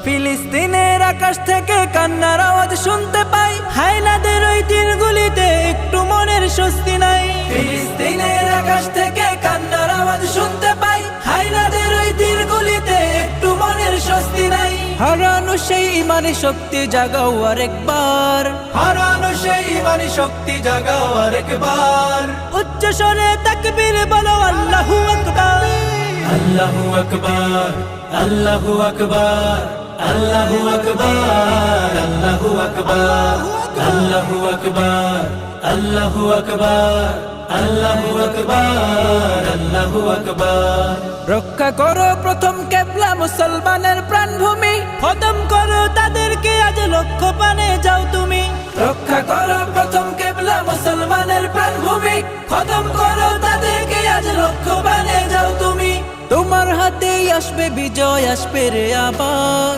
ফিলিস্তিনের আকাশ থেকে কান্নার আওয়াজ শুনতে পাই, হায়নাদের ওই তীরগুলিতে একটু মনের স্বস্তি নাই। ফিলিস্তিনের আকাশ থেকে কান্নার আওয়াজ শুনতে পাই, হায়নাদের ওই তীরগুলিতে একটু মনের স্বস্তি নাই। হারানো সেই ইমানি শক্তি জাগাও আরেকবার, হারানো সেই ইমানি শক্তি জাগাও আরেকবার। উচ্চ স্বরে তাকবীর বলো আল্লাহু আকবার, আল্লাহু আকবার, আল্লাহু আকবার, আল্লাহু আকবার, আল্লাহু আকবার, আল্লাহু আকবার, আল্লাহু আকবার, আল্লাহু আকবার, আল্লাহু আকবার। রক্ষা করো প্রথম কেবলা মুসলমানের প্রাণভূমি, খতম করো তাদেরকে আজ লক্ষ্য পানে যাও তুমি। রক্ষা করো প্রথম কেবলা মুসলমানের প্রাণভূমি, খতম করো তাদেরকে আজ লক্ষ্য পানে যাও তুমি। তোমার হাতেই আসবে বিজয়, আসবে রে আবার।